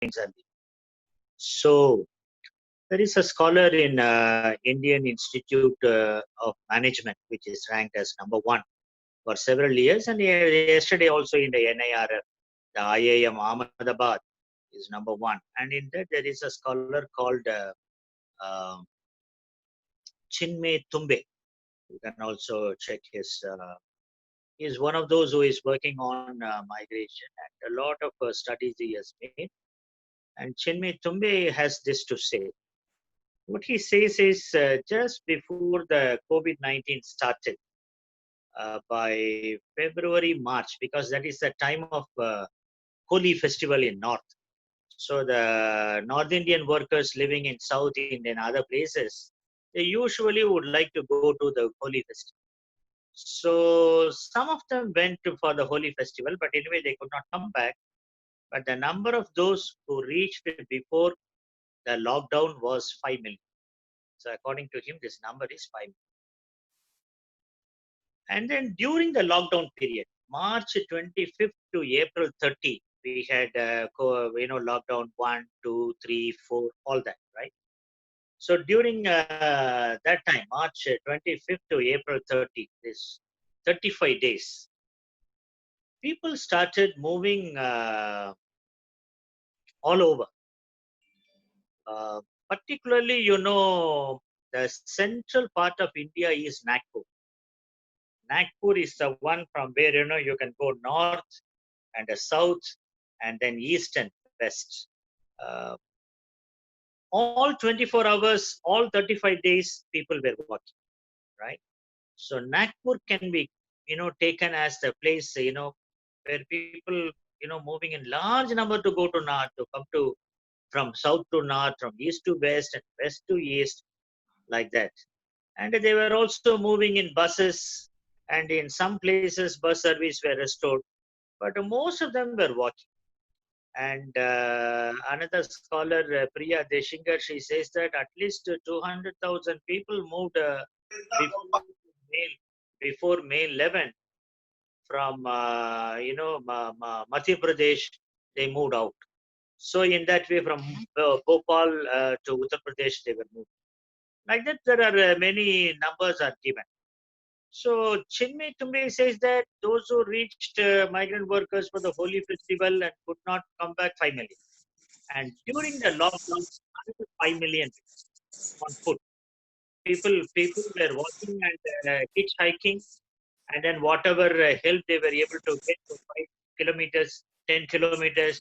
trains are leaving. So there is a scholar in Indian Institute of Management, which is ranked as #1 for several years, and yesterday also in the NIRF, the IIM Ahmedabad is #1, and in that there is a scholar called uh, Chinmay Tumbe. You can also check his. He is one of those who is working on migration, and a lot of studies he has made. And Chinmay Tumbe has this to say. What he says is just before the COVID-19 started, by February, March, because that is the time of Holi festival in North. So the North Indian workers living in South India and other places, they usually would like to go to the Holi festival. So some of them went for the Holi festival, but anyway, they could not come back. But the number of those who reached before the lockdown was 5 million. So according to him, this number is 5 million. And then during the lockdown period, March 25th to April 30, we had lockdown 1, 2, 3, 4, all that, right? So during that time, March 25th to April 30, this 35 days, people started moving all over. Particularly, the central part of India is Nagpur. Nagpur is the one from where you can go north and the south, and then east and west. Uh, all 24 hours, all 35 days, people were working, right? So Nagpur can be, taken as the place, where people, moving in large number to go to north, to come to from south to north, from east to west, and west to east, like that. And they were also moving in buses, and in some places, bus service were restored, but most of them were walking. And another scholar, Priya Deshinger, she says that at least 200,000 people moved before May, before May 11 from Madhya Pradesh. They moved out. So in that way, from Bhopal to Uttar Pradesh, they were moved. Like that, there are many numbers are given. So Chinmay Tumbe says that those who reached migrant workers for the Holi festival and could not come back, 5 million. And during the lockdown, another 5 million on foot. People were walking and hitchhiking, and then whatever help they were able to get for 5 kilometers, 10 kilometers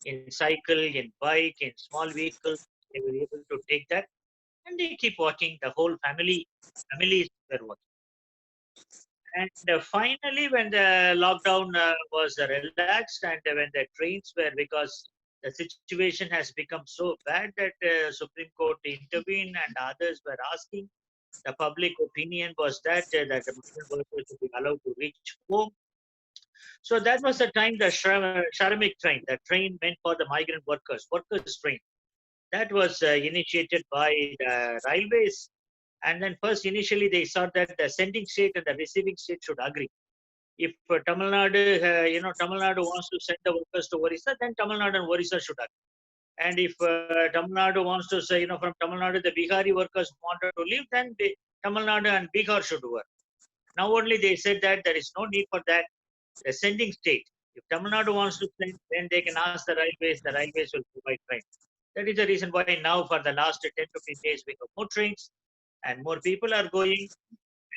in cycle, in bike, in small vehicles, they were able to take that, and they keep walking. The whole families were walking. And finally, when the lockdown was relaxed, and when the trains were, because the situation has become so bad that Supreme Court intervened and others were asking, the public opinion was that the migrant workers should be allowed to reach home. So that was the time the Sharamik train, the train meant for the migrant workers train, that was initiated by the railways. And then first, initially, they saw that the sending state and the receiving state should agree. If Tamil Nadu wants to send the workers to Orissa, then Tamil Nadu and Orissa should agree. And if Tamil Nadu wants to say, from Tamil Nadu, the Bihari workers wanted to leave, then Tamil Nadu and Bihar should work. Now only they said that there is no need for that. The sending state, if Tamil Nadu wants to send, then they can ask the railways will provide trains. That is the reason why now for the last 10 to 15 days we have more trains and more people are going.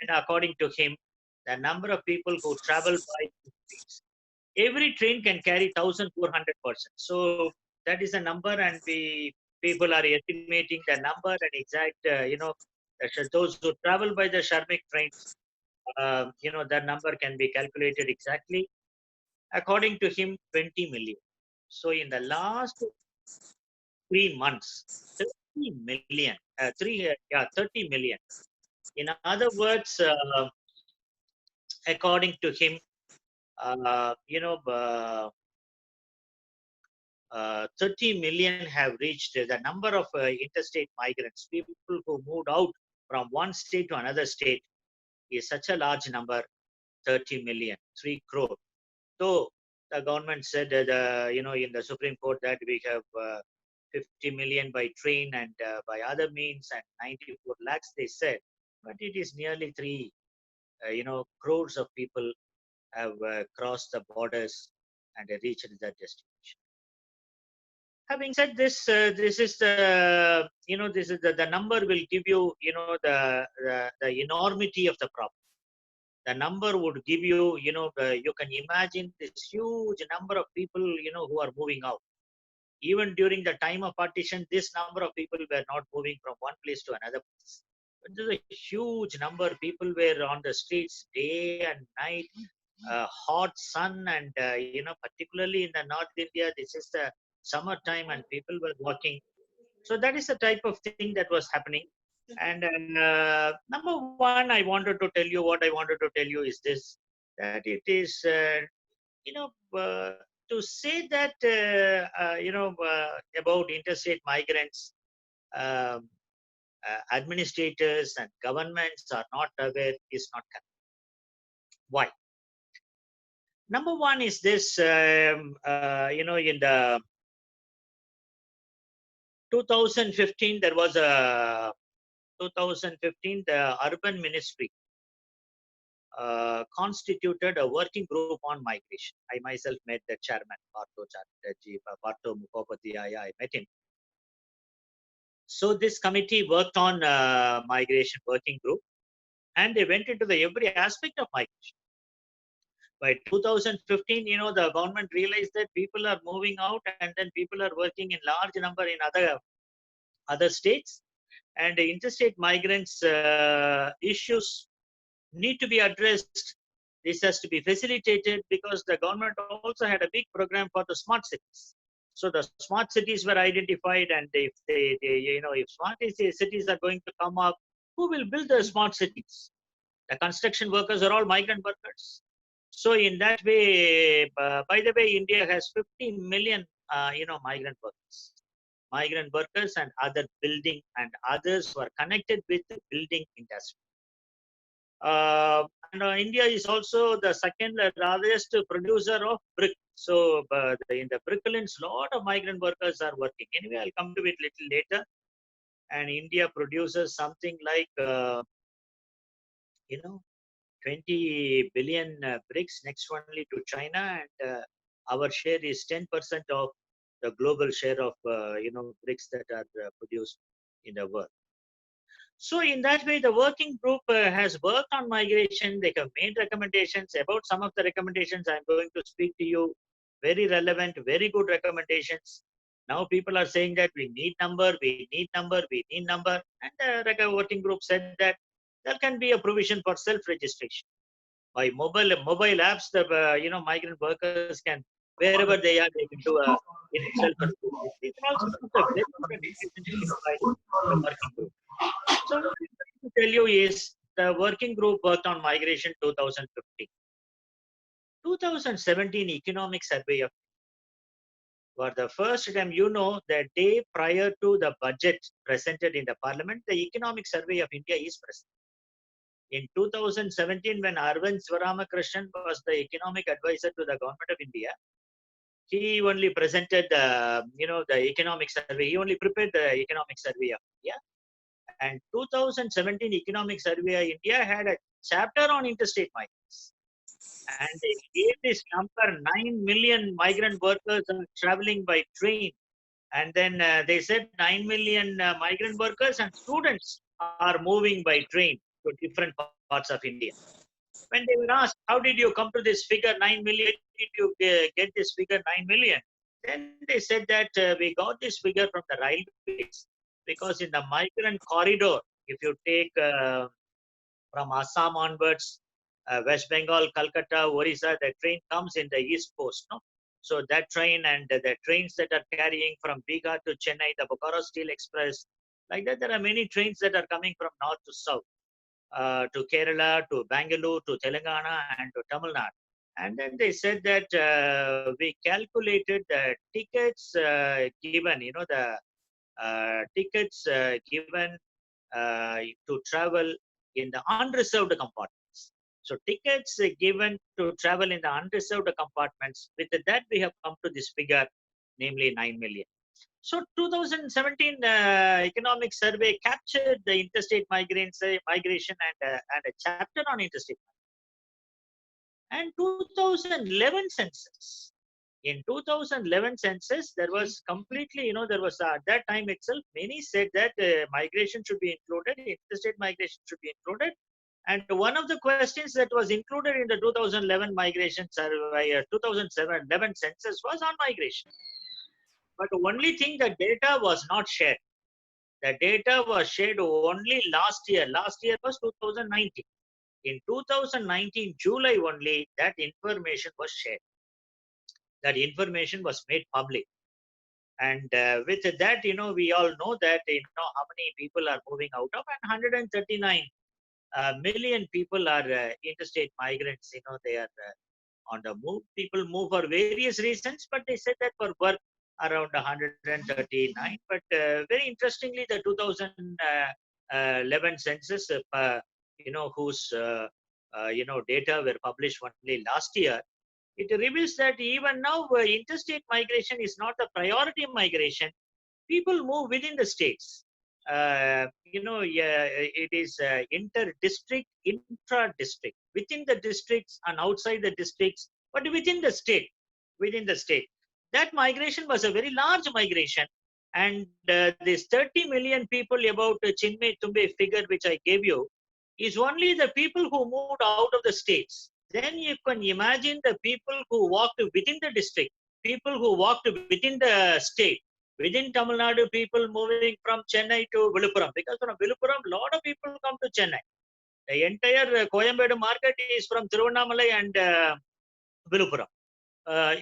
And according to him, the number of people who travel by trains, every train can carry 1,400 persons. So that is a number, and people are estimating the number and exact, those who travel by the Sharmik trains, that number can be calculated exactly. According to him, 20 million. So in the last 3 months, 30 million, 30 million. In other words, according to him, uh, you know, uh, 30 million have reached the number of interstate migrants, people who moved out from one state to another state, is such a large number, 30 million, 3 crore. So The government said in the Supreme Court that we have 50 million by train and by other means and 94 lakhs, they said, but it is nearly 3 crores of people have crossed the borders and reached that destination. Having said this, this is the number will give you, the enormity of the problem. The number would give you, you can imagine this huge number of people, who are moving out. Even during the time of partition, this number of people were not moving from one place to another place. But there's a huge number. People were on the streets day and night, hot sun, and particularly in the North India, this is the summertime, and people were walking. So that is the type of thing that was happening. And number one, I wanted to tell you what I wanted to tell you is this: that it is, you know, uh, to say that about interstate migrants, um, administrators and governments are not aware is not correct. Why? Number one is this: in the 2015, there was a 2015 the Urban Ministry constituted a working group on migration. I myself met the chairman, Partho Mukhopadhyaya. I met him. So this committee worked on migration working group, and they went into the every aspect of migration. By 2015, the government realized that people are moving out, and then people are working in large number in other states, and the interstate migrants issues need to be addressed. This has to be facilitated because the government also had a big program for the smart cities. So the smart cities were identified, and if if smart cities are going to come up, who will build the smart cities? The construction workers are all migrant workers. So in that way, by the way, India has 15 million, migrant workers and other building and others who are connected with the building industry. And India is also the second largest producer of brick. So in the bricklands, lot of migrant workers are working. Anyway, I'll come to it little later. And India produces something like, 20 billion bricks, next only to China, and our share is 10% of the global share of bricks that are produced in the world. So in that way, the working group has worked on migration. They have made recommendations. About some of the recommendations I'm going to speak to you. Very relevant, very good recommendations. Now people are saying that we need number, we need number, we need number. And the working group said that there can be a provision for self-registration. By mobile apps, the migrant workers can, wherever they are, they can do a self-registration. These are also some of the very good recommendations given by the working group. So what I'm trying to tell you is the working group worked on migration 2015. 2017 economic survey of, for the first time, the day prior to the budget presented in the parliament, the economic survey of India is present. In 2017, when Arvind Swaramakrishnan was the economic advisor to the government of India, he only presented the economic survey. He only prepared the economic survey of India. And 2017 economic survey of India had a chapter on interstate migrants. And they gave this number: 9 million migrant workers are traveling by train. And then they said 9 million migrant workers and students are moving by train to different parts of India. When they were asked, how did you come to this figure 9 million? Did you get this figure 9 million? Then they said that we got this figure from the railways, because in the migrant corridor, if you take from Assam onwards, West Bengal, Calcutta, Orissa, the train comes in the east coast. No? So that train and the trains that are carrying from Bihar to Chennai, the Bokaro Steel Express, like that, there are many trains that are coming from north to south, to Kerala, to Bangalore, to Telangana, and to Tamil Nadu. And then they said that we calculated the tickets given, the tickets given to travel in the unreserved compartments. So tickets given to travel in the unreserved compartments. With that, we have come to this figure, namely 9 million. So 2017 economic survey captured the interstate migrants, migration and a chapter on interstate. And 2011 census. In 2011 census, there was completely, there was at that time itself, many said that migration should be included, interstate migration should be included. And one of the questions that was included in the 2011 migration survey, 2011 census was on migration. But the only thing, the data was not shared. The data was shared only last year. Last year was 2019. In 2019, July only, that information was shared. That information was made public. And with that, we all know that, how many people are moving out of, and 139 million people are interstate migrants. They are on the move. People move for various reasons, but they said that for work around 139. But very interestingly, the 2011 census, whose data were published only last year, it reveals that even now interstate migration is not a priority migration. People move within the states. It is inter-district, intra-district, within the districts and outside the districts, but within the state. That migration was a very large migration. And this 30 million people, about Chinmay Tumbe figure which I gave you, is only the people who moved out of the states. Then you can imagine the people who walked within the district, people who walked within the state. Within Tamil Nadu, people moving from Chennai to Viluppuram, because from Viluppuram, a lot of people come to Chennai. The entire Coimbatore market is from Tiruvannamalai and Viluppuram.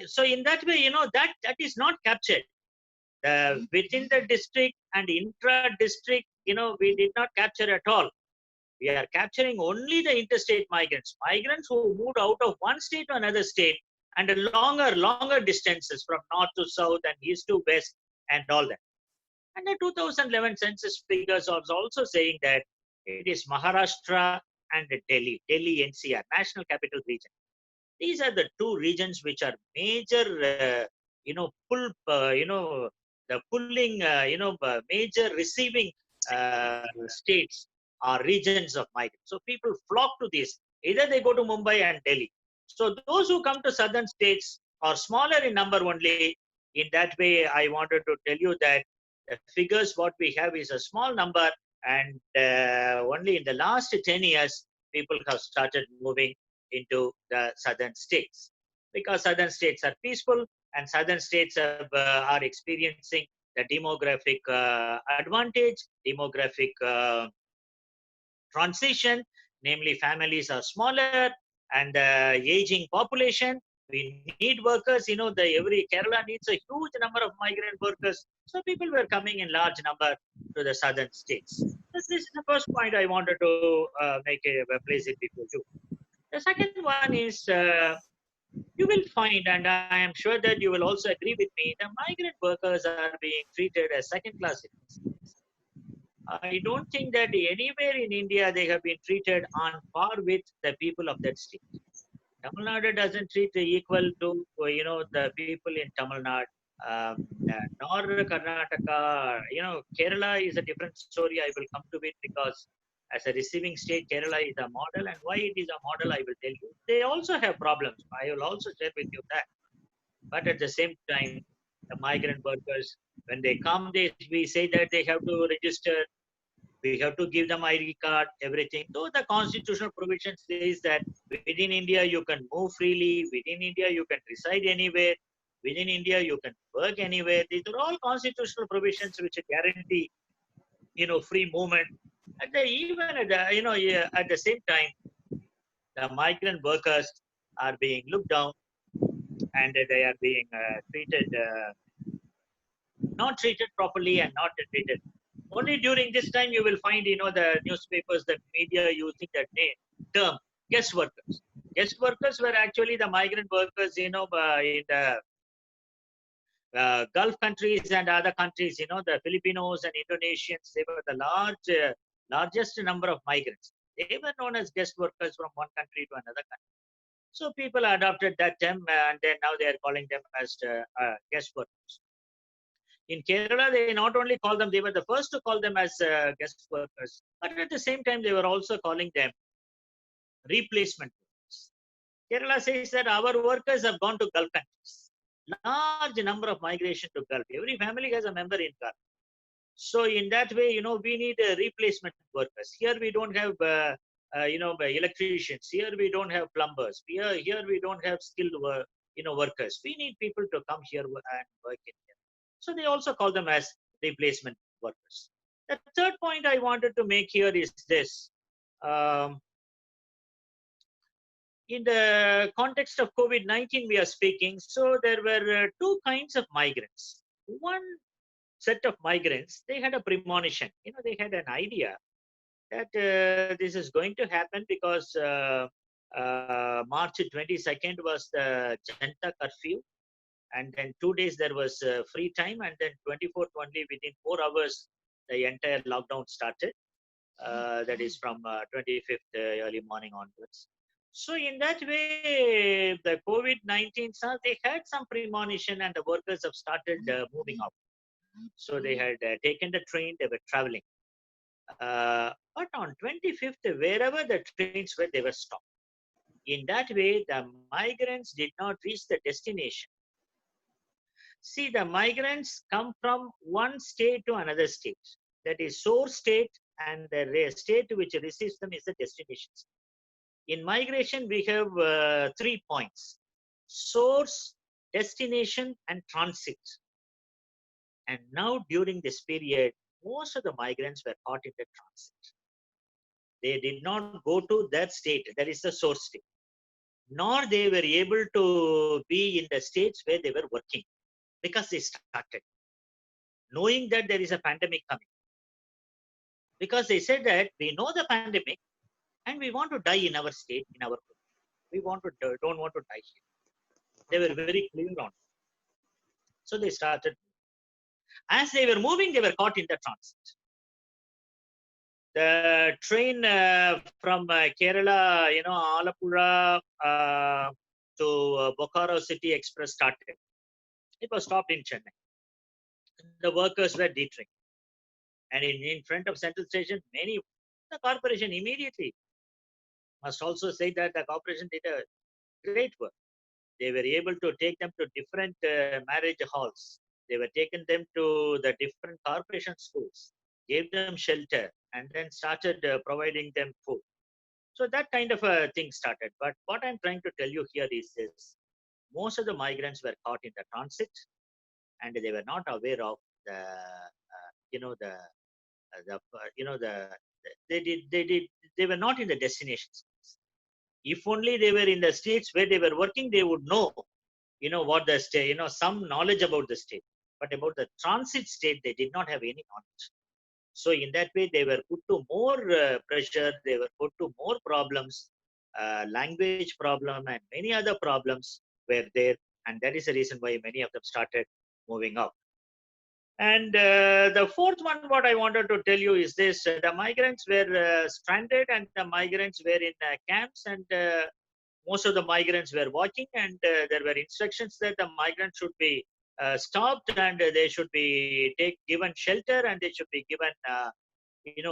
So in that way, that is not captured. Within the district and intra-district, we did not capture at all. We are capturing only the interstate migrants who moved out of one state to another state, and longer distances from north to south and east to west and all that. And the 2011 census figures are also saying that it is Maharashtra and Delhi NCR, National Capital Region. These are the two regions which are major, the pulling, major receiving states or regions of migrants. So people flock to these. Either they go to Mumbai and Delhi. So those who come to southern states are smaller in number only. In that way, I wanted to tell you that the figures what we have is a small number, and only in the last 10 years, people have started moving into the southern states, because southern states are peaceful and southern states are experiencing the demographic advantage, demographic transition, namely families are smaller and aging population. We need workers. Every Kerala needs a huge number of migrant workers. So people were coming in large number to the southern states. So this is the first point I wanted to place it before you. The second one is you will find, and I am sure that you will also agree with me, the migrant workers are being treated as second-class citizens. I don't think that anywhere in India they have been treated on par with the people of that state. Tamil Nadu doesn't treat equal to the people in Tamil Nadu, nor Karnataka. Kerala is a different story. I will come to it, because as a receiving state, Kerala is a model, and why it is a model, I will tell you. They also have problems. I will also share with you that. But at the same time, the migrant workers, when they come, we say that they have to register. We have to give them ID card, everything. Though the constitutional provision says that within India you can move freely, within India you can reside anywhere, within India you can work anywhere. These are all constitutional provisions which guarantee, free movement. And at the same time, the migrant workers are being looked down, and they are being not treated properly and not treated. Only during this time you will find, the newspapers, the media using that term, guest workers. Guest workers were actually the migrant workers, in the Gulf countries and other countries, the Filipinos and Indonesians, they were the largest number of migrants. They were known as guest workers from one country to another country. So people adopted that term, and then now they are calling them as guest workers. In Kerala, they not only call them, they were the first to call them as guest workers, but at the same time, they were also calling them replacement workers. Kerala says that our workers have gone to Gulf countries. Large number of migration to Gulf. Every family has a member in Gulf. So in that way, we need replacement workers. Here we don't have, electricians. Here we don't have plumbers. Here we don't have skilled, workers. We need people to come here and work in here. So they also call them as replacement workers. The third point I wanted to make here is this. In the context of COVID-19, we are speaking. So there were two kinds of migrants. One set of migrants, they had a premonition. They had an idea that this is going to happen because March 22nd was the Janta curfew. And then 2 days there was free time. And then 24th only within 4 hours, the entire lockdown started. That is from 25th early morning onwards. So in that way, the COVID-19, they had some premonition and the workers have started moving out. So they had taken the train, they were traveling. But on 25th, wherever the trains were, they were stopped. In that way, the migrants did not reach the destination. See, the migrants come from one state to another state. That is source state, and the state which receives them is the destination state. In migration, we have 3 points: source, destination, and transit. And now during this period, most of the migrants were caught in the transit. They did not go to that state, that is the source state, nor they were able to be in the states where they were working, because they started knowing that there is a pandemic coming. Because they said that we know the pandemic and we want to die in our state, in our country. We don't want to die here. They were very clear on it. So they started. As they were moving, they were caught in the transit. The train from Kerala, Alapura to Bokaro City Express started. It was stopped in Chennai. The workers were detrained. And in front of Central Station, the corporation immediately must also say that the corporation did a great work. They were able to take them to different marriage halls. They were taken them to the different corporation schools, gave them shelter, and then started providing them food. So that kind of a thing started. But what I'm trying to tell you here is this: most of the migrants were caught in the transit, and they were not aware of they were not in the destinations. If only they were in the states where they were working, they would know, what the state, some knowledge about the state. But about the transit state, they did not have any knowledge. So in that way, they were put to more pressure. They were put to more problems, language problem, and many other problems were there. And that is the reason why many of them started moving out. And the fourth one, what I wanted to tell you is this: the migrants were stranded, and the migrants were in camps, and most of the migrants were watching, and there were instructions that the migrants should be stopped, and they should be given shelter, and they should be given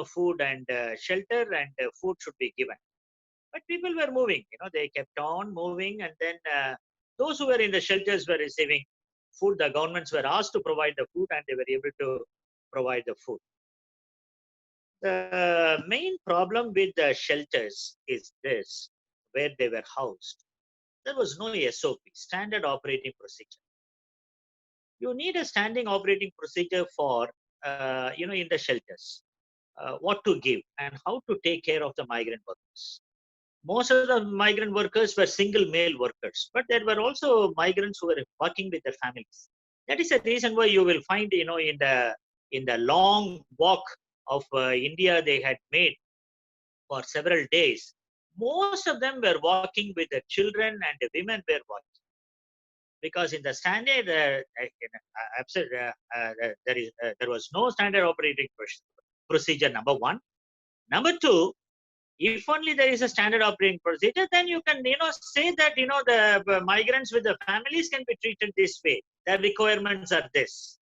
food and shelter, and food should be given. But people were moving, they kept on moving, and then those who were in the shelters were receiving food. The governments were asked to provide the food, and they were able to provide the food. The main problem with the shelters is this: where they were housed, there was no SOP, standard operating procedure. You need a standing operating procedure for, in the shelters, what to give and how to take care of the migrant workers. Most of the migrant workers were single male workers, but there were also migrants who were working with their families. That is the reason why you will find, in the long walk of India they had made for several days, most of them were walking with the children, and the women were walking. Because in the standard, there was no standard operating procedure. Number one. Number two, If only there is a standard operating procedure, then you can, say that, the migrants with the families can be treated this way. Their requirements are this.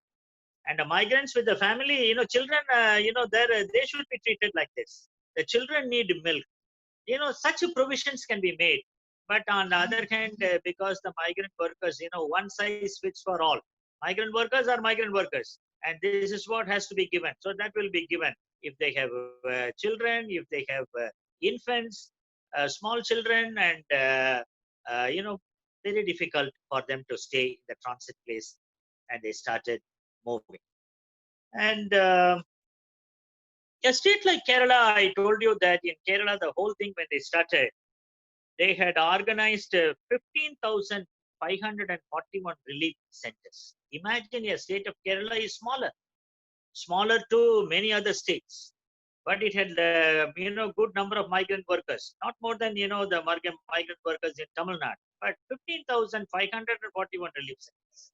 And the migrants with the family, children, they should be treated like this. The children need milk. Such provisions can be made. But on the other hand, because the migrant workers, one size fits for all. Migrant workers are migrant workers. And this is what has to be given. So that will be given if they have children, if they have infants, small children, and, very difficult for them to stay in the transit place. And they started moving. And a state like Kerala, I told you that in Kerala, the whole thing, when they started, they had organized 15,541 relief centers. Imagine a state of Kerala is smaller to many other states, but it had, good number of migrant workers, not more than, the migrant workers in Tamil Nadu, but 15,541 relief centers.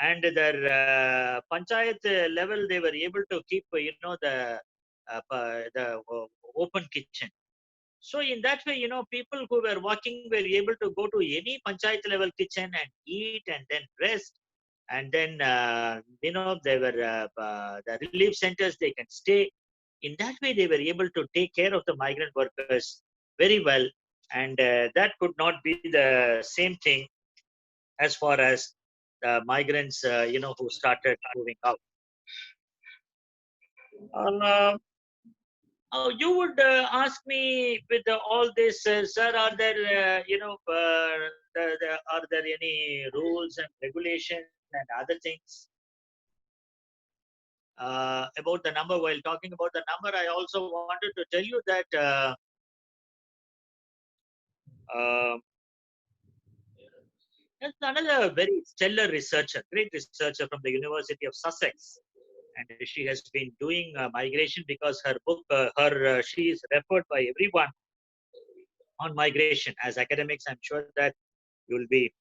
And their panchayat level, they were able to keep, the open kitchen. So in that way, people who were working were able to go to any panchayat level kitchen and eat and then rest. And then, they were the relief centers, they can stay. In that way, they were able to take care of the migrant workers very well. And that could not be the same thing as far as the migrants, who started moving out. Uh, you would ask me with all this, sir, are there, are there any rules and regulations and other things about the number? While talking about the number, I also wanted to tell you that uh, there's another very stellar researcher, great researcher from the University of Sussex. And she has been doing migration because her book, she is referred by everyone on migration. As academics, I'm sure that you will be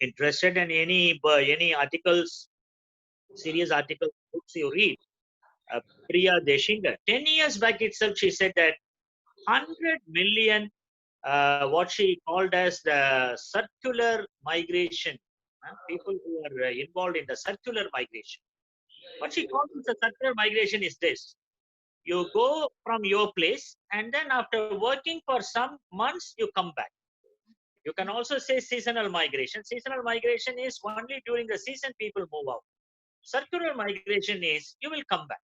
interested in any articles, serious articles, books you read. Priya Deshinger, 10 years back itself, she said that 100 million, what she called as the circular migration, people who are involved in the circular migration. What she calls the circular migration is this: you go from your place, and then after working for some months, you come back. You can also say seasonal migration. Seasonal migration is only during the season people move out. Circular migration is you will come back,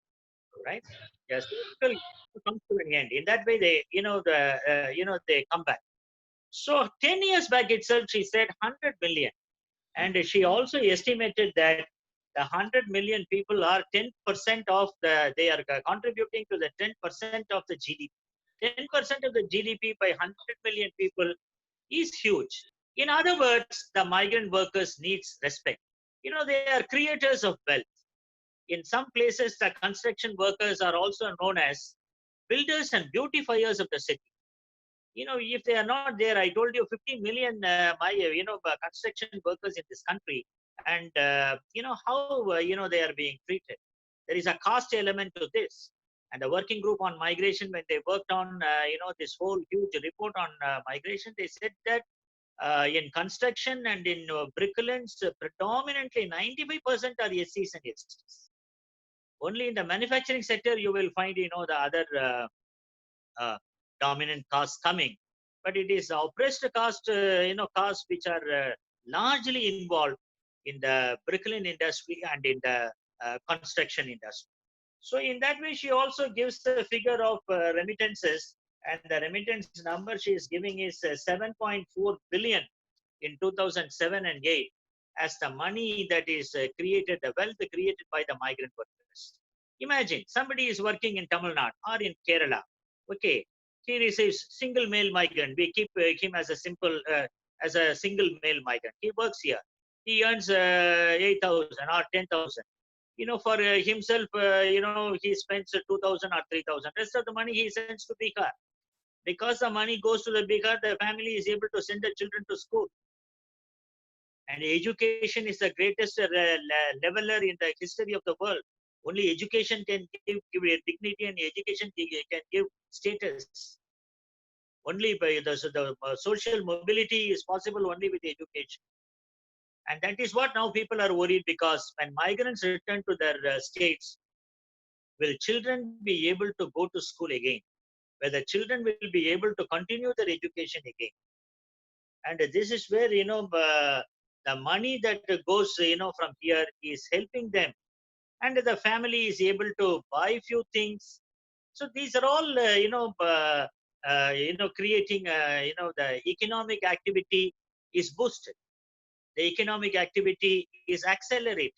right? Yes, circle comes to an end. In that way, they, they come back. So 10 years back itself, she said 100 million. And she also estimated that the 100 million people are 10% of they are contributing to the 10% of the GDP. 10% of the GDP by 100 million people is huge. In other words, the migrant workers needs respect. They are creators of wealth. In some places, the construction workers are also known as builders and beautifiers of the city. If they are not there, I told you 50 million, construction workers in this country, and how they are being treated. There is a caste element to this. And the working group on migration, when they worked on, this whole huge report on migration, they said that in construction and in bricklayers, predominantly 95% are SCs and STs. Only in the manufacturing sector, you will find, the other dominant castes coming. But it is oppressed caste, castes which are largely involved in the bricklaying industry and in the construction industry. So in that way, she also gives the figure of remittances, and the remittance number she is giving is 7.4 billion in 2007 and 8 as the money that is created, the wealth created by the migrant workers. Imagine somebody is working in Tamil Nadu or in Kerala. Okay, he receives single male migrant. We keep him as a as a single male migrant. He works here. He earns 8,000 or 10,000. For himself, he spends 2,000 or 3,000. Rest of the money he sends to Bihar. Because the money goes to the Bihar, the family is able to send the children to school. And education is the greatest leveler in the history of the world. Only education can give dignity, and education can give status. Only by the social mobility is possible only with education. And that is what now people are worried, because when migrants return to their states, will children be able to go to school again? Whether children will be able to continue their education again? And this is where, the money that goes, from here is helping them. And the family is able to buy few things. So these are all, creating, the economic activity is boosted. The economic activity is accelerated.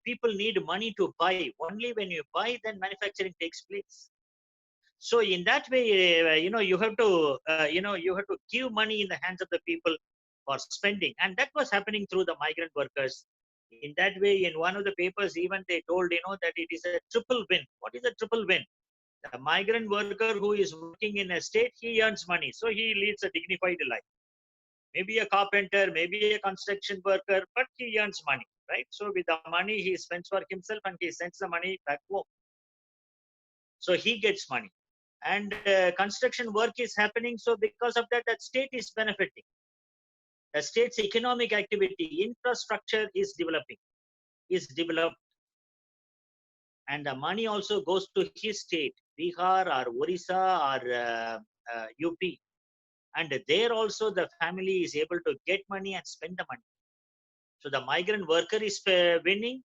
People need money to buy. Only when you buy, then manufacturing takes place. So in that way, you have to, you have to give money in the hands of the people for spending, and that was happening through the migrant workers. In that way, in one of the papers, even they told, that it is a triple win. What is a triple win? The migrant worker who is working in a state, he earns money, so he leads a dignified life. Maybe a carpenter, maybe a construction worker, but he earns money, right? So with the money he spends for himself, and he sends the money back home. So he gets money, and construction work is happening. So because of that, that state is benefiting. The state's economic activity, infrastructure is developed, and the money also goes to his state, Bihar or Orissa or UP. And there also the family is able to get money and spend the money. So the migrant worker is winning,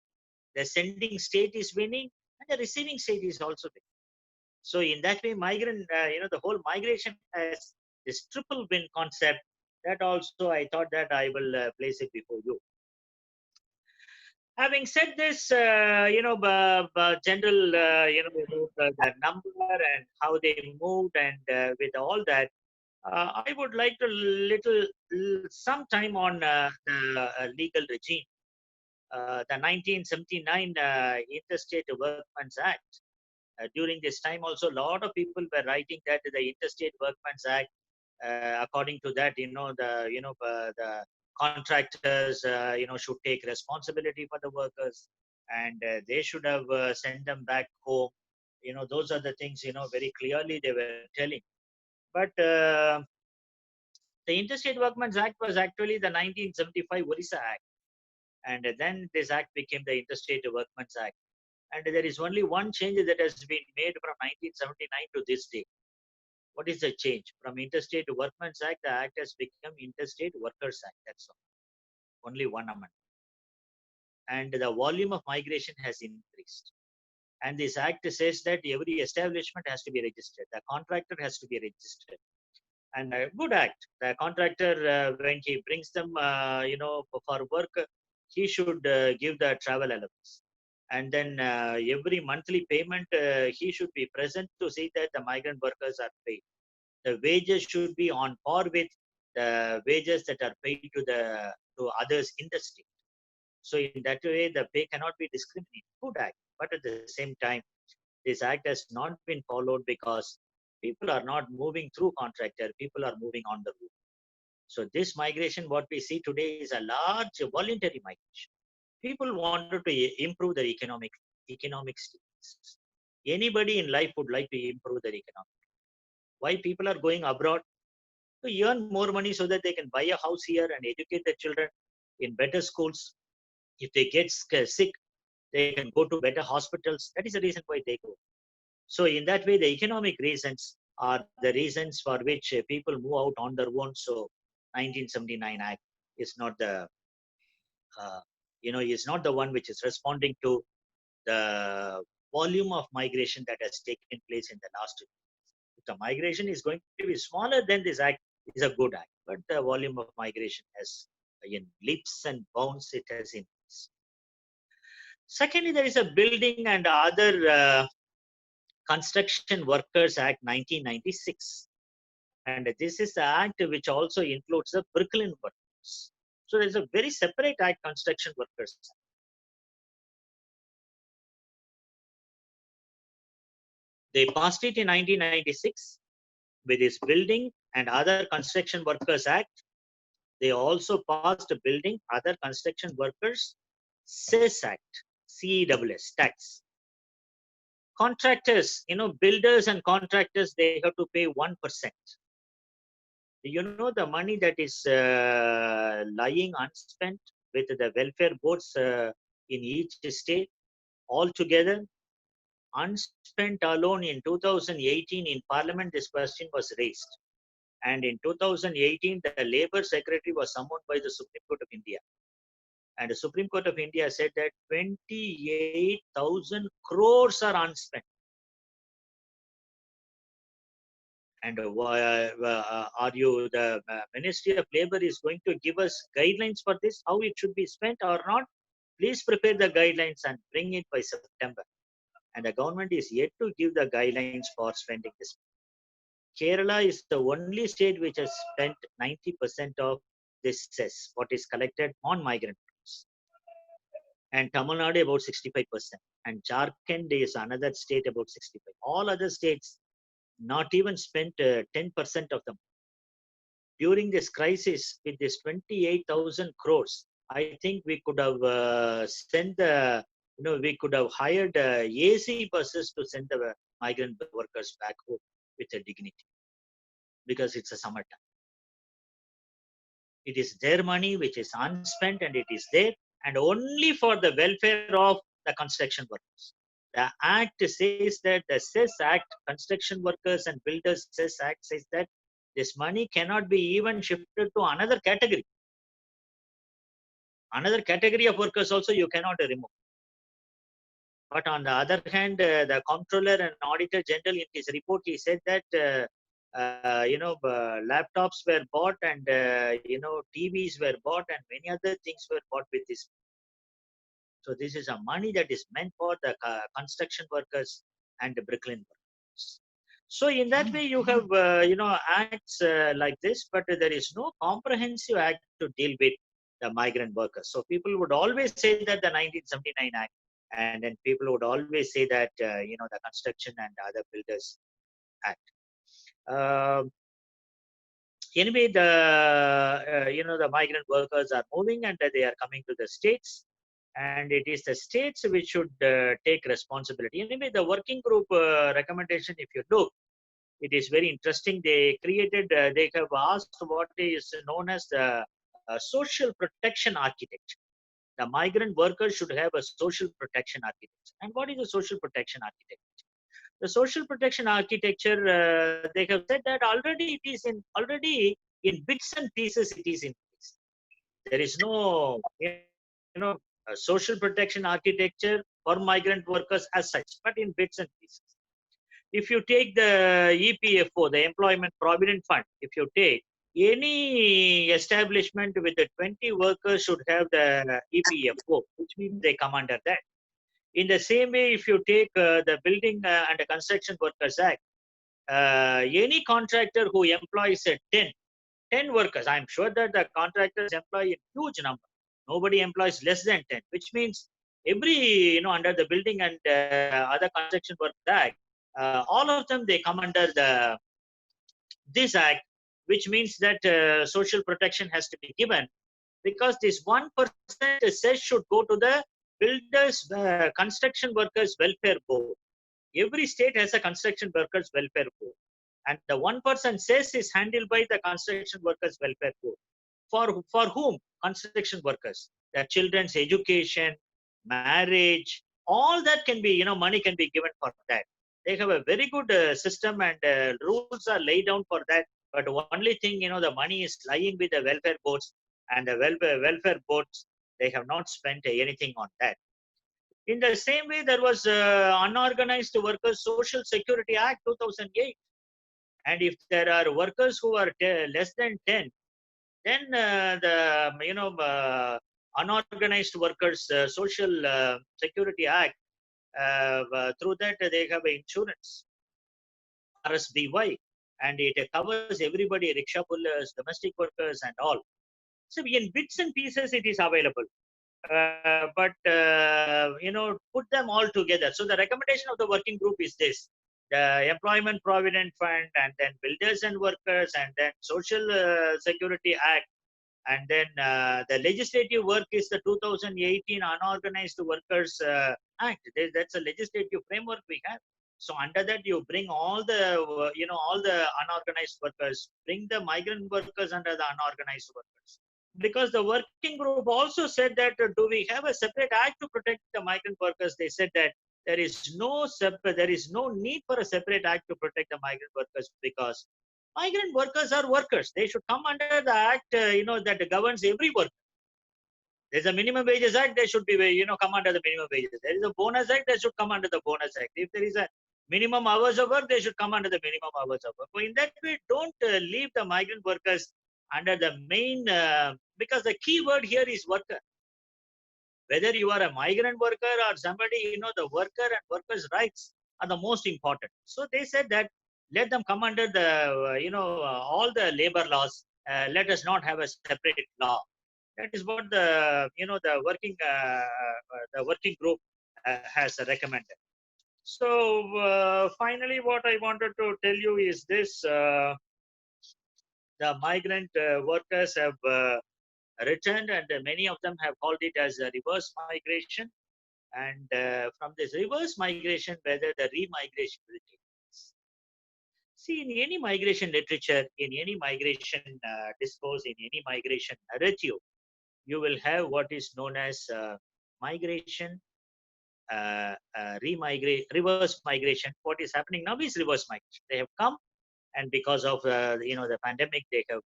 the sending state is winning, and the receiving state is also winning. So in that way, migrant, the whole migration has this triple win concept. That also I thought that I will place it before you. Having said this, general, the number and how they moved, and with all that, I would like to some time on the legal regime. The 1979 Interstate Workmen's Act. During this time, also, a lot of people were writing that the Interstate Workmen's Act, according to that, the contractors, should take responsibility for the workers, and they should have sent them back home. Those are the things, very clearly they were telling. But the Interstate Workmen's Act was actually the 1975 Orissa Act, and then this act became the Interstate Workmen's Act. And there is only one change that has been made from 1979 to this day. What is the change? From Interstate Workmen's Act, the act has become Interstate Workers Act. That's all. Only one amendment. And the volume of migration has increased. And this act says that every establishment has to be registered. The contractor has to be registered. And a good act. The contractor, when he brings them, for work, he should give the travel allowance. And then every monthly payment, he should be present to see that the migrant workers are paid. The wages should be on par with the wages that are paid to others in the state. So in that way, the pay cannot be discriminated. Good act. But at the same time, this act has not been followed, because people are not moving through contractor, people are moving on the route. So this migration, what we see today, is a large voluntary migration. People wanted to improve their economic status. Anybody in life would like to improve their economic. Why people are going abroad? To earn more money so that they can buy a house here and educate their children in better schools. If they get sick, they can go to better hospitals. That is the reason why they go. So in that way, the economic reasons are the reasons for which people move out on their own. So 1979 Act is not the, is not the one which is responding to the volume of migration that has taken place in the last 2 years. If the migration is going to be smaller, then this act is a good act. But the volume of migration has, in leaps and bounds, it has increased. Secondly, there is a Building and Other Construction Workers Act 1996. And this is the act which also includes the Brooklyn workers. So there's a very separate act, Construction Workers Act. They passed it in 1996 with this Building and Other Construction Workers Act. They also passed the Building Other Construction Workers Cess Act, CEWS, tax. Contractors, builders and contractors, they have to pay 1%. You know the money that is lying unspent with the welfare boards in each state altogether, unspent alone in 2018 in Parliament, this question was raised. And in 2018, the Labour Secretary was summoned by the Supreme Court of India. And the Supreme Court of India said that 28,000 crores are unspent. And are you, the Ministry of Labor is going to give us guidelines for this, how it should be spent or not? Please prepare the guidelines and bring it by September. And the government is yet to give the guidelines for spending this. Kerala is the only state which has spent 90% of this cess, what is collected on migrant workers. And Tamil Nadu about 65%. And Jharkhand is another state about 65%. All other states not even spent 10% of them. During this crisis, with this 28,000 crores, I think we could have sent the, we could have hired AC buses to send the migrant workers back home with a dignity, because it's a summertime. It is their money which is unspent, and it is there, and only for the welfare of the construction workers. The Act says that the Cess Act, Construction Workers and Builders Cess Act says that this money cannot be even shifted to another category. Another category of workers also you cannot remove. But on the other hand, the Comptroller and Auditor General in his report, he said that laptops were bought and TVs were bought and many other things were bought with this. So this is a money that is meant for the construction workers and the bricklaying workers. So in that way, you have acts like this, but there is no comprehensive act to deal with the migrant workers. So people would always say that the 1979 Act, and then people would always say that the Construction and Other Builders Act. Anyway, the migrant workers are moving and they are coming to the states, and it is the states which should take responsibility. Anyway, the working group recommendation, if you look, it is very interesting. They created, they have asked what is known as the social protection architecture. The migrant workers should have a social protection architecture. And what is a social protection architecture? The social protection architecture, they have said that already in bits and pieces it is in place. There is no a social protection architecture for migrant workers as such, but in bits and pieces. If you take the EPFO, the Employment Provident Fund, if you take any establishment with the 20 workers should have the EPFO, which means they come under that. In the same way, if you take the Building and the Construction Workers Act, any contractor who employs 10 workers, I'm sure that the contractors employ a huge number. Nobody employs less than 10, which means every, under the Building and Other Construction Workers Act, all of them, they come under this act, which means that social protection has to be given, because this 1% says should go to the Builders Construction Workers Welfare Board. Every state has a Construction Workers Welfare Board, and the 1% says is handled by the Construction Workers Welfare Board. For whom? Construction workers. Their children's education, marriage, all that can be, money can be given for that. They have a very good system, and rules are laid down for that. But only thing, the money is lying with the welfare boards, and the welfare boards, they have not spent anything on that. In the same way, there was Unorganized Workers Social Security Act 2008. And if there are workers who are less than 10, then Unorganized Workers Social Security Act, through that they have insurance, RSBY, and it covers everybody, rickshaw pullers, domestic workers, and all. So in bits and pieces, it is available. But put them all together. So the recommendation of the working group is this: the Employment Provident Fund, and then Builders and Workers, and then Social Security Act, and then the legislative work is the 2018 Unorganized Workers Act. That's a legislative framework we have. So under that, you bring all the, all the unorganized workers, bring the migrant workers under the unorganized workers. Because the working group also said that, do we have a separate act to protect the migrant workers? They said that there is no need for a separate act to protect the migrant workers, because migrant workers are workers. They should come under the act, that governs every worker. There's a minimum wages act, they should be, come under the minimum wages. There is a bonus act, they should come under the bonus act. If there is a minimum hours of work, they should come under the minimum hours of work. So in that way, don't leave the migrant workers under the main, because the key word here is worker. Whether you are a migrant worker or somebody, the worker and workers' rights are the most important. So they said that let them come under the, all the labor laws. Let us not have a separate law. That is what the working group has recommended. So finally, what I wanted to tell you is this: the migrant workers have returned, and many of them have called it as a reverse migration. And from this reverse migration, whether the remigration will take place. See, in any migration literature, in any migration discourse, in any migration narrative, you will have what is known as migration, reverse migration. What is happening now is reverse migration. They have come, and because of the pandemic, they have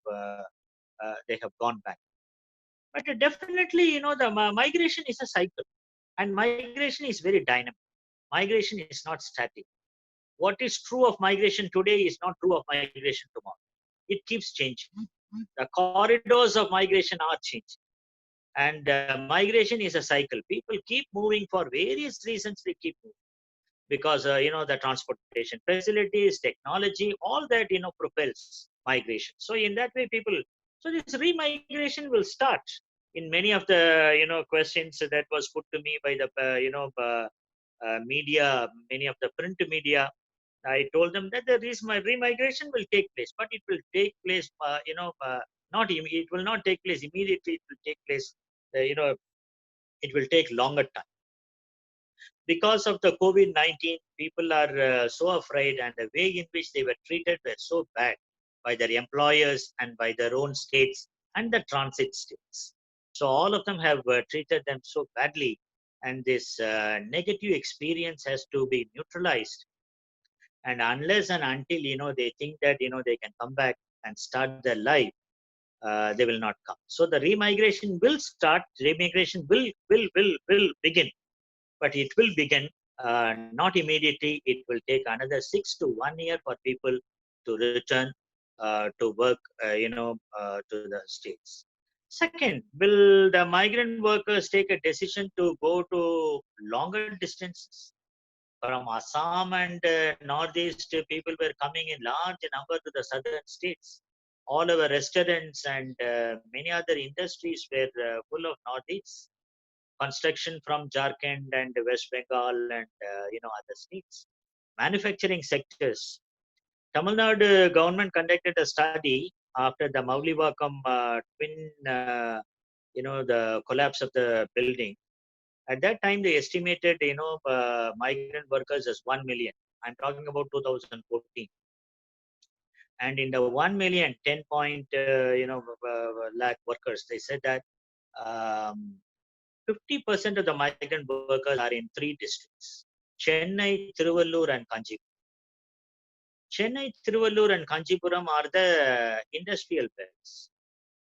gone back. But definitely, the migration is a cycle, and migration is very dynamic. Migration is not static. What is true of migration today is not true of migration tomorrow. It keeps changing. The corridors of migration are changing. And migration is a cycle. People keep moving for various reasons. They keep moving because the transportation facilities, technology, all that propels migration. So in that way, so this remigration will start. In many of the questions that was put to me by the media, many of the print media, I told them that the remigration will take place, but it will take place, it will not take place immediately. It will take place, it will take longer time. Because of the COVID-19, people are so afraid, and the way in which they were treated were so bad by their employers and by their own states and the transit states. So all of them have treated them so badly, and this negative experience has to be neutralized. And unless and until they think that they can come back and start their life, they will not come. So the remigration will start. Remigration will begin, but it will begin not immediately. It will take another 6 to 1 year for people to return to work, to the states. Second, will the migrant workers take a decision to go to longer distances? From Assam and Northeast, people were coming in large number to the southern states. All our restaurants and many other industries were full of Northeast. Construction from Jharkhand and West Bengal and other states. Manufacturing sectors. Tamil Nadu government conducted a study after the Maulivakkam twin, the collapse of the building. At that time, they estimated, migrant workers as 1 million. I'm talking about 2014. And in the 1 million, 10 point, lakh workers, they said that 50% of the migrant workers are in 3 districts: Chennai, Tiruvallur, and Kanchipuram. Chennai, Tiruvallur, and Kanchipuram are the industrial belts.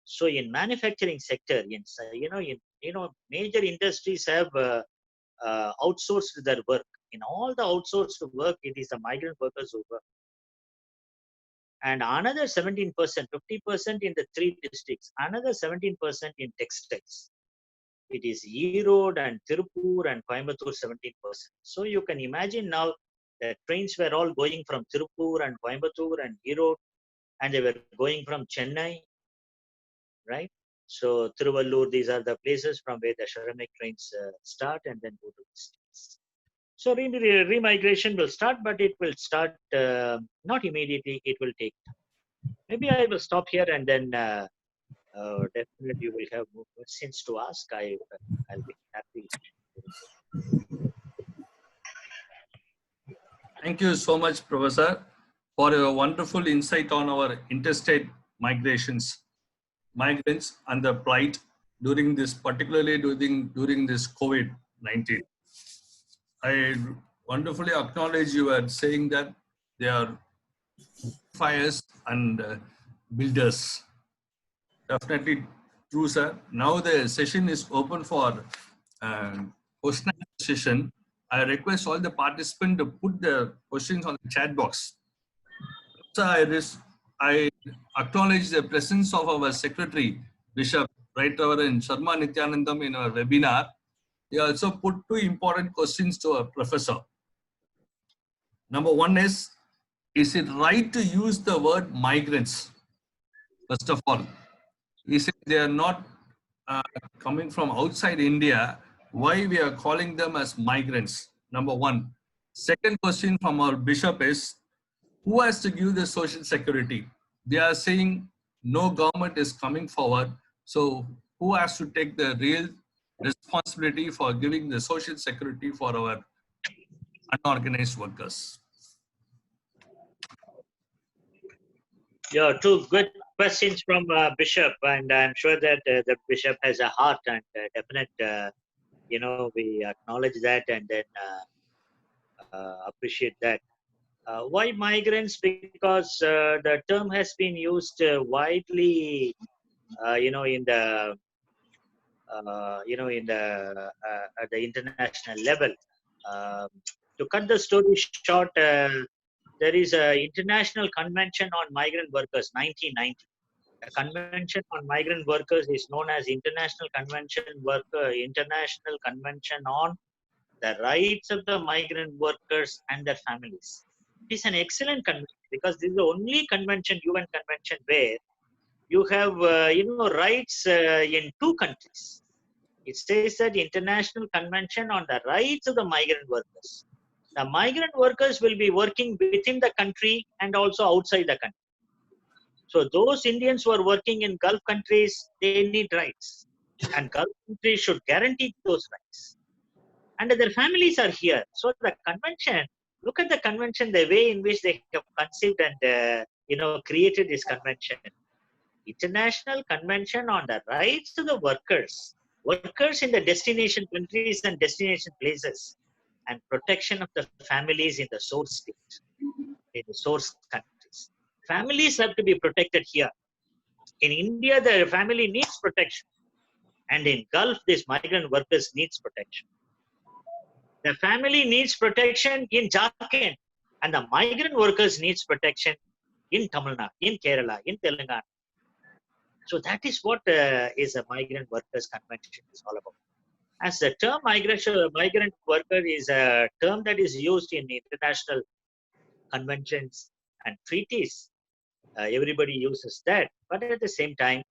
So in manufacturing sector, major industries have outsourced their work. In all the outsourced work, it is the migrant workers who work. And another 17%, 50% in the 3 districts, another 17% in textiles. It is Erode and Tirupur and Coimbatore, 17%. So you can imagine now the trains were all going from Tirupur and Coimbatore and Erode, and they were going from Chennai, right? So Tiruvallur, these are the places from where the Shramik trains start and then go to the states. So remigration will start, but it will start not immediately. It will take time. Maybe I will stop here, and then definitely you will have more questions to ask. I'll be happy. Thank you so much, Professor, for your wonderful insight on our interstate migrations, migrants and the plight during this, particularly during this COVID-19. I wonderfully acknowledge you are saying that they are fires and builders. Definitely true, sir. Now the session is open for question and answer session. I request all the participants to put their questions on the chat box. So I acknowledge the presence of our secretary, Bishop Right Reverend Sharma Nityanandam in our webinar. He also put two important questions to our professor. Number one is it right to use the word migrants? First of all, he said they are not coming from outside India. Why we are calling them as migrants? Number one. Second question from our bishop is, who has to give the social security? They are saying no government is coming forward. So who has to take the real responsibility for giving the social security for our unorganized workers? Yeah, two good questions from Bishop, and I'm sure that the Bishop has a heart and definite. We acknowledge that and then appreciate that. Why migrants? Because the term has been used widely, in the at the international level. Um, to cut the story short, there is a international convention on migrant workers, 1990. The Convention on Migrant Workers is known as International Convention on the Rights of the Migrant Workers and their Families. It is an excellent convention because this is the only convention, UN convention, where you have rights in two countries. It says that International Convention on the Rights of the Migrant Workers. The migrant workers will be working within the country and also outside the country. So those Indians who are working in Gulf countries, they need rights. And Gulf countries should guarantee those rights. And their families are here. So the convention, look at the convention, the way in which they have conceived and created this convention. International Convention on the Rights of the workers in the destination countries and destination places, and protection of the families in the source state, in the source countries. Families have to be protected here. In India, the family needs protection. And in Gulf, these migrant workers needs protection. The family needs protection in Jharkhand, and the migrant workers needs protection in Tamil Nadu, in Kerala, in Telangana. So that is what is a migrant workers convention is all about. As the term migrant worker is a term that is used in international conventions and treaties. Everybody uses that, but at the same time,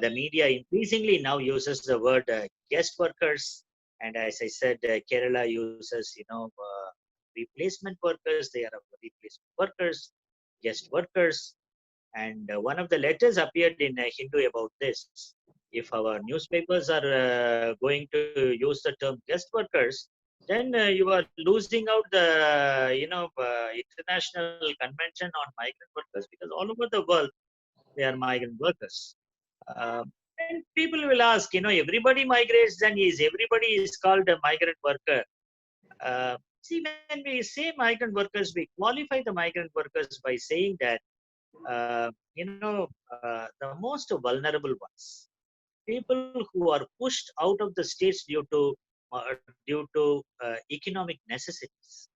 the media increasingly now uses the word guest workers, and as I said, Kerala uses replacement workers. They are replacement workers, guest workers, and one of the letters appeared in Hindu about this. If our newspapers are going to use the term guest workers, then you are losing out the international convention on migrant workers, because all over the world they are migrant workers. And people will ask, everybody migrates, then everybody is called a migrant worker. See, when we say migrant workers, we qualify the migrant workers by saying that, the most vulnerable ones, people who are pushed out of the states due to economic necessities.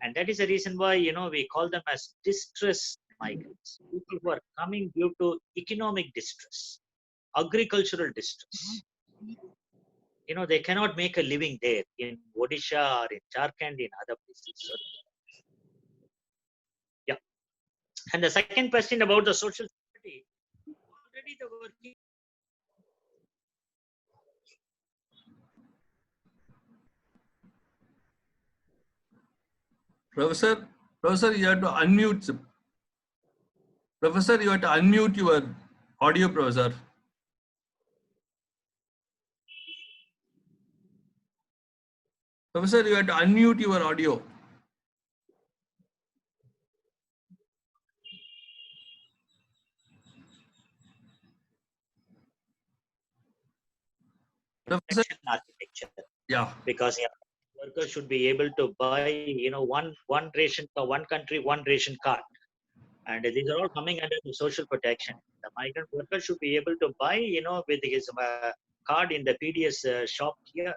And that is the reason why, we call them as distress migrants, people who are coming due to economic distress, agricultural distress. They cannot make a living there in Odisha or in Jharkhand, in other places. So, yeah. And the second question about the social security, already the working. Professor, you have to unmute. Professor, you have to unmute your audio, Professor. Professor, you have to unmute your audio. Professor, protection architecture, yeah, because workers should be able to buy, one ration for one country, one ration card, and these are all coming under the social protection. The migrant worker should be able to buy, with his card in the PDS shop here,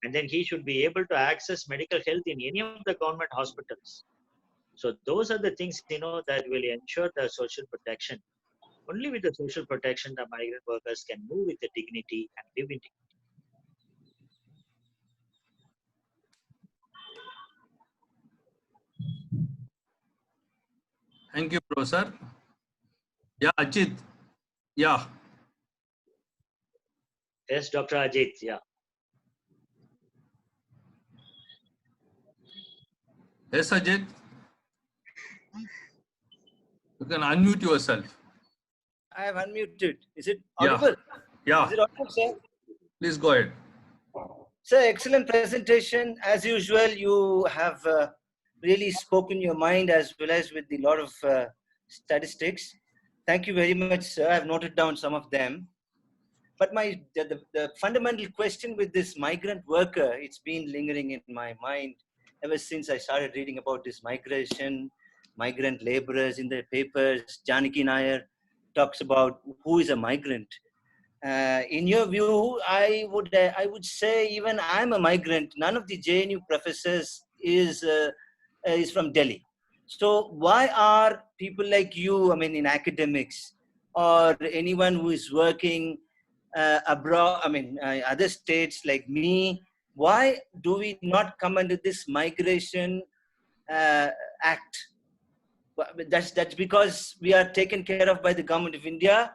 and then he should be able to access medical health in any of the government hospitals. So those are the things, that will ensure the social protection. Only with the social protection, the migrant workers can move with the dignity and live in dignity. thank you, Professor. Yeah, Ajit. Yeah, Yes, Dr. Ajit. Yeah. yes, Ajit. You can unmute yourself. I have unmuted. Is it Yeah, audible? yeah. Is it audible, sir? Please go ahead. Sir, excellent presentation. As usual, you have really spoken your mind as well as with a lot of statistics. Thank you very much, sir. I've noted down some of them. But the fundamental question with this migrant worker, it's been lingering in my mind ever since I started reading about this migration, migrant laborers in the papers. Janaki Nair talks about who is a migrant. In your view, I would say even I'm a migrant. None of the JNU professors is from Delhi. So why are people like you, I mean, in academics, or anyone who is working abroad, I mean, other states like me, why do we not come under this migration act? That's because we are taken care of by the government of India,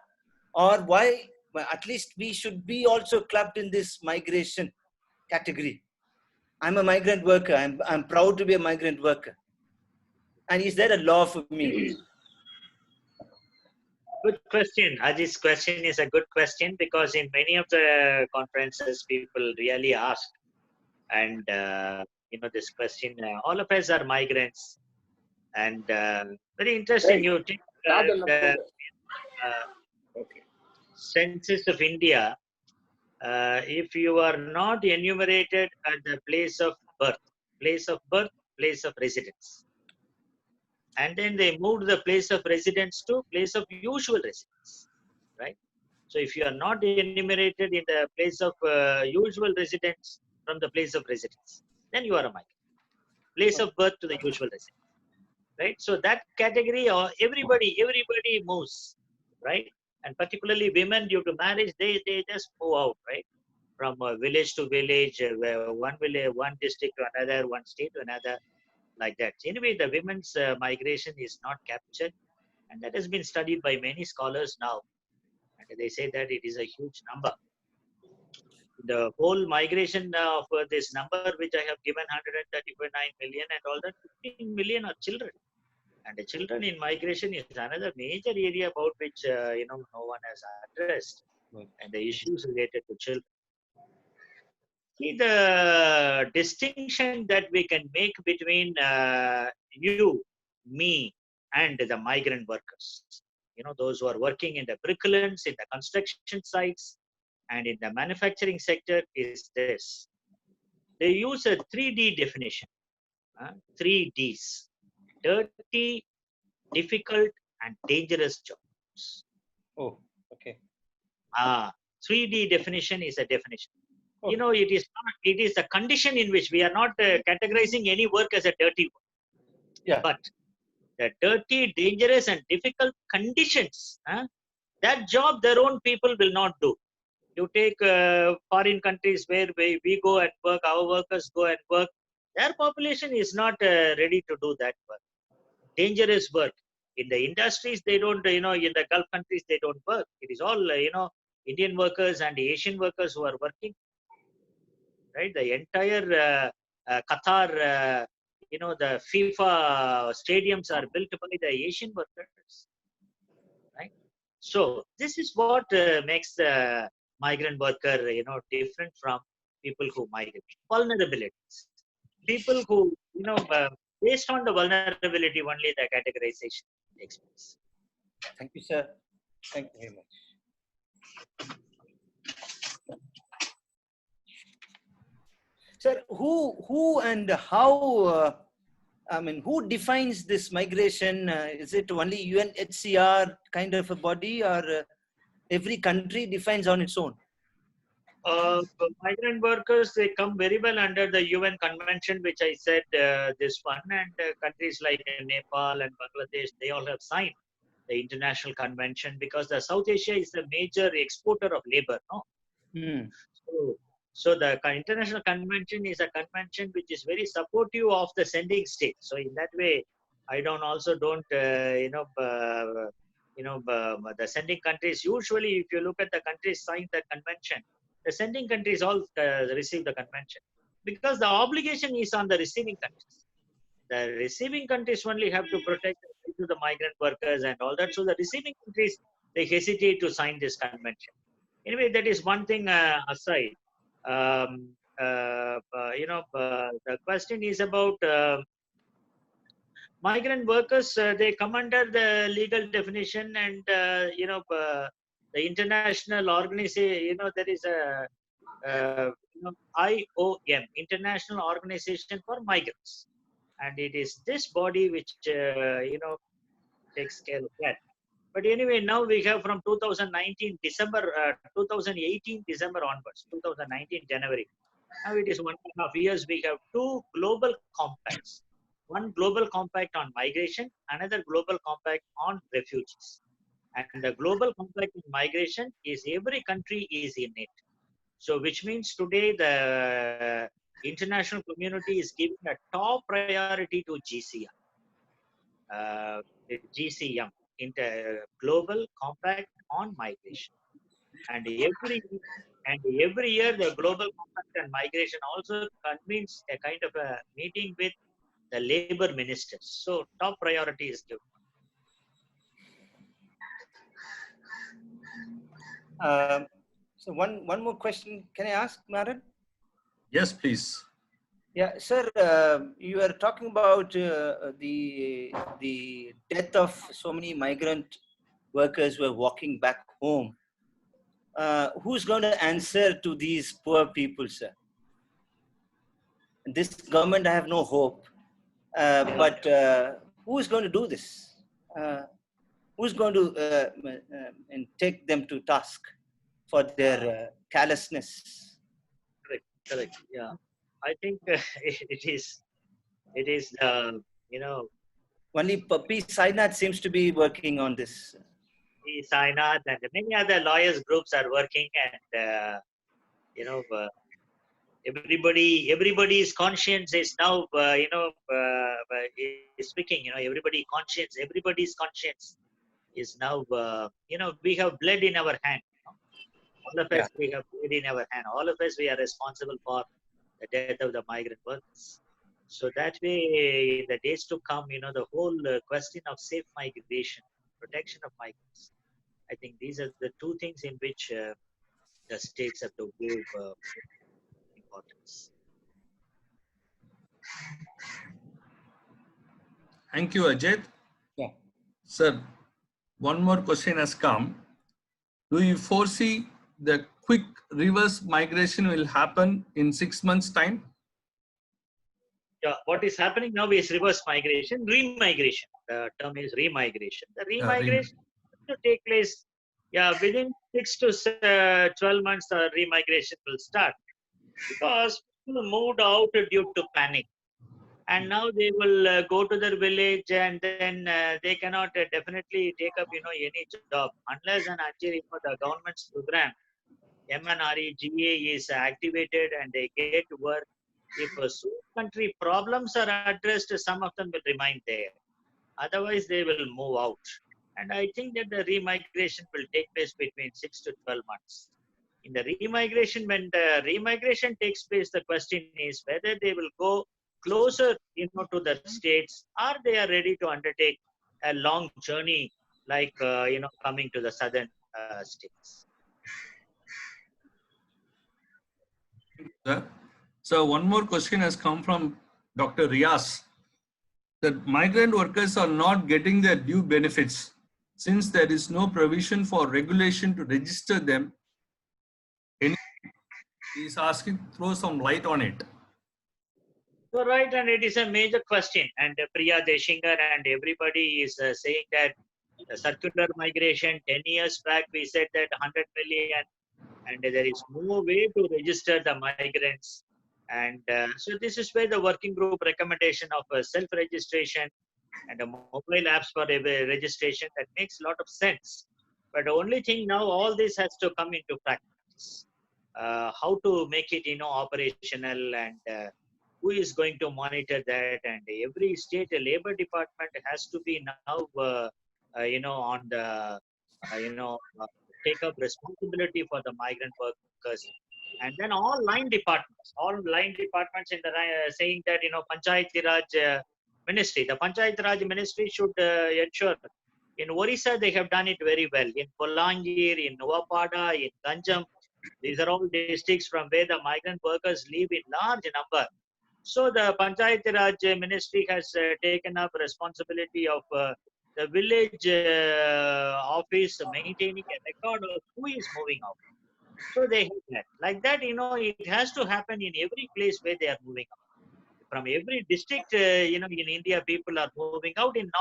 or why? Well, at least we should be also clubbed in this migration category. I'm a migrant worker. I'm proud to be a migrant worker. And is there a law for me? Good question. Ajit's question is a good question, because in many of the conferences, people really ask. And, this question, all of us are migrants. And very interesting, you take the census of India. If you are not enumerated at the place of birth, place of residence, and then they moved the place of residence to place of usual residence, right? So if you are not enumerated in the place of usual residence from the place of residence, then you are a migrant. Place of birth to the usual residence, right? So that category, or everybody moves, right? And particularly women, due to marriage, they just move out, right? From village to village, one district to another, one state to another, like that. Anyway, the women's migration is not captured, and that has been studied by many scholars now. And they say that it is a huge number. The whole migration of this number, which I have given 139 million, and all that, 15 million are children. And the children in migration is another major area about which no one has addressed, and the issues related to children. See, the distinction that we can make between you, me, and the migrant workers, those who are working in the bricklands, in the construction sites, and in the manufacturing sector, is this. They use a 3D definition, 3Ds: dirty, difficult, and dangerous jobs. Oh, okay. 3D definition is a definition. It is a condition in which we are not categorizing any work as a dirty work. Yeah. But the dirty, dangerous, and difficult conditions, that job their own people will not do. You take foreign countries where we go and work, our workers go and work, their population is not ready to do that work. Dangerous work. In the industries, they don't, in the Gulf countries, they don't work. It is all, Indian workers and Asian workers who are working. Right, the entire Qatar, the FIFA stadiums are built by the Asian workers, right? So this is what makes the migrant worker, different from people who migrate. Vulnerabilities, people who, based on the vulnerability only, the categorization takes place. Thank you, sir. Thank you very much. Sir, who and how, I mean, who defines this migration? Is it only UNHCR kind of a body, or every country defines on its own? Migrant workers, they come very well under the UN convention, which I said this one, and countries like Nepal and Bangladesh, they all have signed the international convention because the South Asia is the major exporter of labor. No? Hmm. So the international convention is a convention which is very supportive of the sending state. So in that way, I don't the sending countries usually, if you look at the countries signed the convention, the sending countries all receive the convention because the obligation is on the receiving countries. The receiving countries only have to protect the migrant workers and all that. So the receiving countries, they hesitate to sign this convention. Anyway, that is one thing aside. The question is about migrant workers. They come under the legal definition, and the international organization. There is a IOM, International Organization for Migrants, and it is this body which takes care of that. But anyway, now we have from 2019 December, 2018 December onwards, 2019 January. Now it is 1.5 years. We have two global compacts. One global compact on migration, another global compact on refugees. And the global compact on migration is every country is in it. So which means today the international community is giving a top priority to GCM. GCM, Global Compact on Migration. And every year the Global Compact on Migration also convenes a kind of a meeting with the labor ministers. So top priority is given. So one more question. Can I ask, Maran? Yes, please. Yeah, sir. You were talking about the death of so many migrant workers who are walking back home. Who's going to answer to these poor people, sir? This government, I have no hope. But who's going to do this? Who's going to and take them to task for their callousness? Correct. Yeah, I think it is. Only P. Sainath seems to be working on this. Sainath and many other lawyers groups are working, and everybody's conscience is now is speaking. Everybody's conscience is now we have blood in our hand. All of us, we have blood in our hand. All of us, we are responsible for the death of the migrant workers. So that way, in the days to come, the whole question of safe migration, protection of migrants, I think these are the two things in which the states have to give importance. Thank you, Ajit. Yeah. Sir, one more question has come. Do you foresee the quick reverse migration will happen in 6 months' time? Yeah, what is happening now is reverse migration, remigration. The term is remigration. The remigration to take place, within 6 to 12 months, the remigration will start because people moved out due to panic. And now they will go to their village, and then they cannot definitely take up any job unless and until the government's program MNREGA is activated and they get to work. If country problems are addressed, some of them will remain there. Otherwise, they will move out. And I think that the remigration will take place between 6 to 12 months. In the remigration, when the remigration takes place, the question is whether they will go closer to the states, or they are ready to undertake a long journey like coming to the southern states. So one more question has come from Dr. Riaz. That migrant workers are not getting their due benefits since there is no provision for regulation to register them. He is asking, throw some light on it. So right, and it is a major question. And Priya Deshinger and everybody is saying that circular migration, 10 years back, we said that 100 million, and there is no way to register the migrants. And so this is where the working group recommendation of self-registration and mobile apps for registration, that makes a lot of sense. But the only thing now, all this has to come into practice. How to make it, operational, and who is going to monitor that? And every state labor department has to be now, on the, take up responsibility for the migrant workers. And then all line departments in the saying that, Panchayati Raj ministry, the Panchayati Raj ministry should ensure. In Orissa, they have done it very well. In Polangir, in Novapada, in Ganjam, these are all districts from where the migrant workers live in large number. So the Panchayat Raj ministry has taken up responsibility of the village office maintaining a record of who is moving out. So they have that. Like that, it has to happen in every place where they are moving out. From every district, in India, people are moving out in in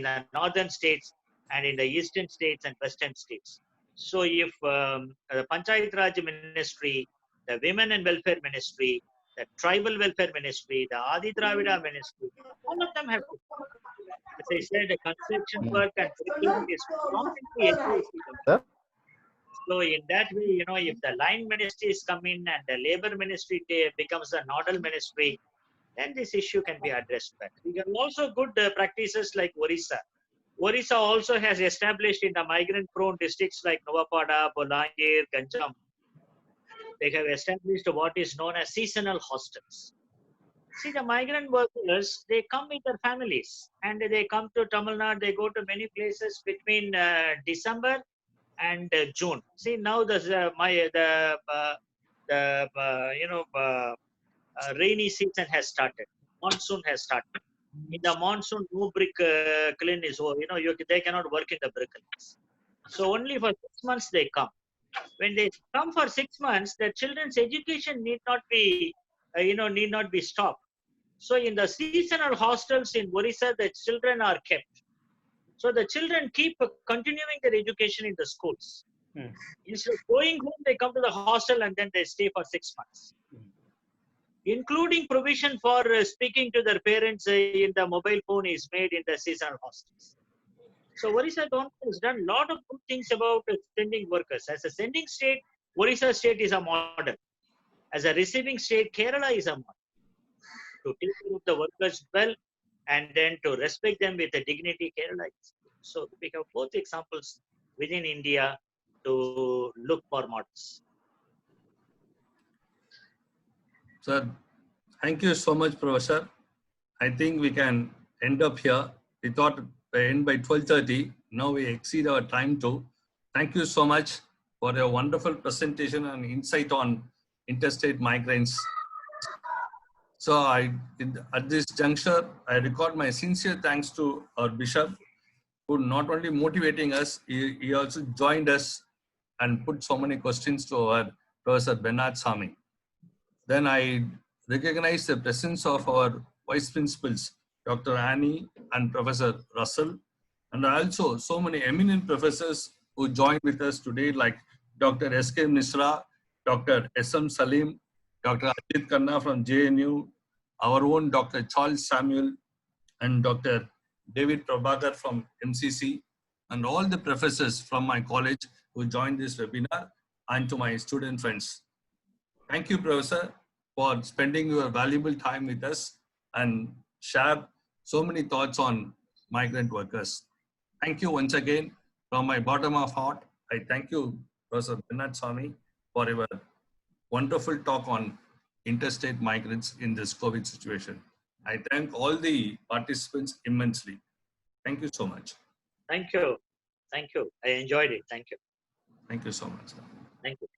the northern states, and in the eastern states and western states. So if the Panchayat Raj ministry, the women and welfare ministry, the tribal welfare ministry, the Adi Dravida ministry, all of them have to. As I said, the construction work and curriculum is prominently engaged in them. Sir? So in that way, if the line ministries come in and the labor ministry becomes a nodal ministry, then this issue can be addressed better. We have also good practices like Orissa. Orissa also has established in the migrant-prone districts like Novapada, Bolangir, Ganjam, they have established what is known as seasonal hostels. See, the migrant workers, they come with their families and they come to Tamil Nadu, they go to many places between December and June. See, now rainy season has started. Monsoon has started. In the monsoon, no brick kiln is over. They cannot work in the brick kilns. So only for 6 months they come. When they come for 6 months, the children's education need not be stopped. So in the seasonal hostels in Orissa, the children are kept. So the children keep continuing their education in the schools. Instead of going home, they come to the hostel and then they stay for 6 months. Including provision for speaking to their parents in the mobile phone is made in the seasonal hostels. So Orissa government has done a lot of good things about sending workers. As a sending state, Orissa state is a model. As a receiving state, Kerala is a model. To take care of the workers well and then to respect them with the dignity, Kerala is. So we have both examples within India to look for models. Sir, thank you so much, Professor. I think we can end up here. We thought we end by 12:30. Now we exceed our time too. Thank you so much for your wonderful presentation and insight on interstate migrants. So at this juncture, I record my sincere thanks to our Bishop, who not only motivating us, he also joined us and put so many questions to our Professor Bernard Sami. Then I recognize the presence of our vice principals, Dr. Annie and Professor Russell, and also so many eminent professors who joined with us today, like Dr. S.K. Misra, Dr. S.M. Salim, Dr. Ajit Khanna from JNU, our own Dr. Charles Samuel, and Dr. David Prabhakar from MCC, and all the professors from my college who joined this webinar, and to my student friends. Thank you, Professor, for spending your valuable time with us and share so many thoughts on migrant workers. Thank you once again. From my bottom of heart, I thank you, Professor Bernard Sami, for your wonderful talk on interstate migrants in this COVID situation. I thank all the participants immensely. Thank you so much. Thank you. Thank you. I enjoyed it. Thank you. Thank you so much. Thank you.